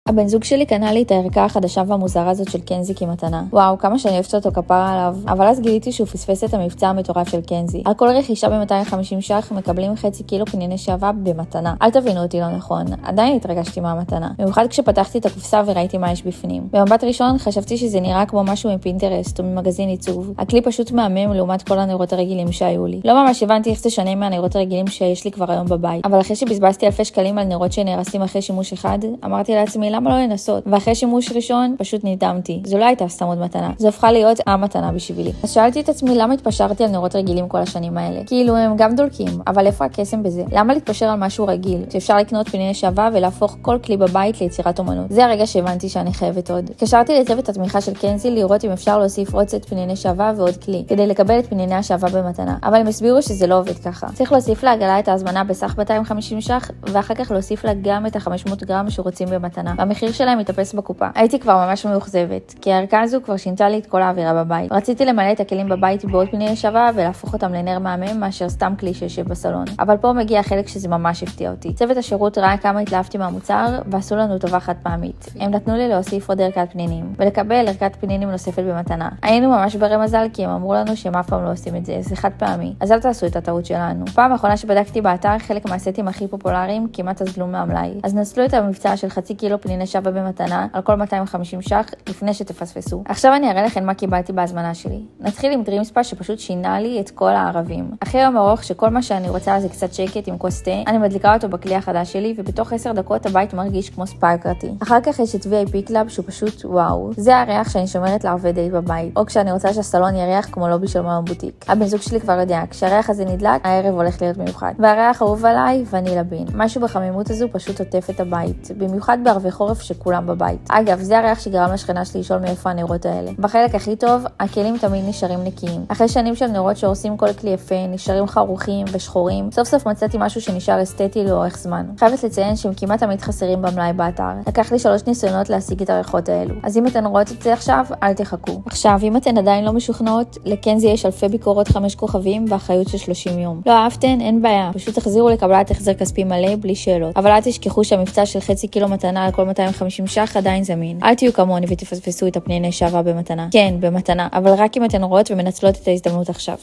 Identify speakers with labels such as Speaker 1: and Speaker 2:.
Speaker 1: הבן זוג שלי קנה לי את הערכה החדשה והמוזרה הזאת של קנזי כמתנה. וואו, כמה שאני אוהבת אותו כפרה עליו. אבל אז גיליתי שהוא פספס את המבצע המטורף של קנזי. על כל רכישה ב-250 ש"ח מקבלים חצי קילו פניני שעווה במתנה. אל תבינו אותי לא נכון, עדיין התרגשתי מהמתנה. במיוחד כשפתחתי את הקופסה וראיתי מה יש בפנים. במבט ראשון חשבתי שזה נראה כמו משהו מפינטרסט או ממגזין עיצוב. הכלי פשוט מהמם לעומת כל הנרות הרגילים שהיו לי. לא ממש הבנתי איך זה שונה מהנרות הרגילים שיש לי כבר היום בבית. אבל אחרי שבזבזתי אלפי שקלים על נרות שנהרסים אחרי שימוש אחד, אמרתי לעצמי למה לא לנסות? ואחרי שימוש ראשון פשוט נדהמתי. זו לא הייתה סתם עוד מתנה. זו הפכה להיות המתנה בשבילי. אז שאלתי את עצמי למה התפשרתי על נרות רגילים כל השנים האלה. כאילו הם גם דולקים, אבל איפה הקסם בזה? למה להתפשר על משהו רגיל? שאפשר לקנות פניני שעווה ולהפוך כל כלי בבית ליצירת אומנות. זה הרגע שהבנתי שאני חייבת עוד. קשרתי לצוות התמיכה של קנזי לראות אם אפשר להוסיף עוד סט פניני שעווה ועוד כלי כדי לקבל את פניני השעווה במתנה. אבל הם הסבירו שזה לא עובד ככה. צריך להוסיף לעגלה את ההזמנה בסך 250 ש"ח ואחר כך להוסיף לה גם את ה-500 גרם שרוצים במתנה. והמחיר שלהם מתאפס בקופה. הייתי כבר ממש מאוכזבת, כי הערכה הזו כבר שינתה לי את כל האווירה בבית. רציתי למלא את הכלים בבית בעוד פניני שעווה ולהפוך אותם לנר מהמם מאשר סתם כלי שישב בסלון. אבל פה מגיע החלק שזה ממש הפתיע אותי. צוות השירות ראה כמה התלהבתי מהמוצר ועשו לנו טובה חד פעמית. הם נתנו לי להוסיף עוד ערכת פנינים ולקבל ערכת פנינים נוספת במתנה. היינו ממש ברי מזל כי הם אמרו לנו שהם אף פעם לא עושים את זה, זה חד פעמי. אז אל תעשו את הטעות שלנו. פעם האחרונה שבדקתי באתר חלק מהסטים הכי פופולריים כמעט אזלו מהמלאי. אז נצלו את המבצע של חצי קילו פניני שעווה במתנה על כל 250 ש"ח לפני שתפספסו. עכשיו אני אראה לכם מה קיבלתי בהזמנה שלי. נתחיל עם דרימספה שפשוט שינה לי את כל הערבים. אחרי יום ארוך שכל מה שאני רוצה זה קצת שקט עם כוס תה, אני מדליקה אותו בכלי החדש שלי ובתוך 10 דקות הבית מרגיש כמו ספא קרתי. אחר כך יש את VIP Club שהוא פשוט וואו. זה הריח שאני שומרת לערבי דייט בבית, או כשאני רוצה שהסלון יריח כמו לובי של מלון בוטיק. הבן זוג שלי כבר יודע, כשהריח הזה נדלק, הערב הולך להיות מיוחד. והריח אהוב עליי ונילה בין. משהו בחמימות הזו פשוט עוטף את הבית, במיוחד בערבי חורף שכולם בבית. אגב, זה הריח שגרם לשכנה שלי לשאול מאיפה הנרות האלה. בחלק הכי טוב, הכלים תמיד נשארים נקיים. אחרי שנים של נרות שהורסים כל כלי יפה, נשארים חרוכים ושחורים, סוף סוף מצאתי משהו שנשאר אסתטי לאורך זמן. חייבת לציין שהם כמעט תמיד חסרים במלאי באתר. לקח לי 3 ניסיונות להשיג את הריחות האלו. אז אם אתן רואות את זה עכשיו, אל תחכו. עכשיו, אם אתן עדיין לא משוכנעות, לקנזי יש אלפי ביקורות 5 כוכבים ואחריות של 30 יום. לא אהבתן, אין בעיה. פשוט תחזירו לקבלת החזר כספי מלא בלי שאלות. אבל אל תשכחו שהמבצע של חצי קילו מתנה על כל 250 ש"ח עדיין זמין. אל תהיו כמוני ותפספסו את הפניני שעווה במתנה. כן, במתנה, אבל רק אם אתן רואות ומנצלות את ההזדמנות עכשיו.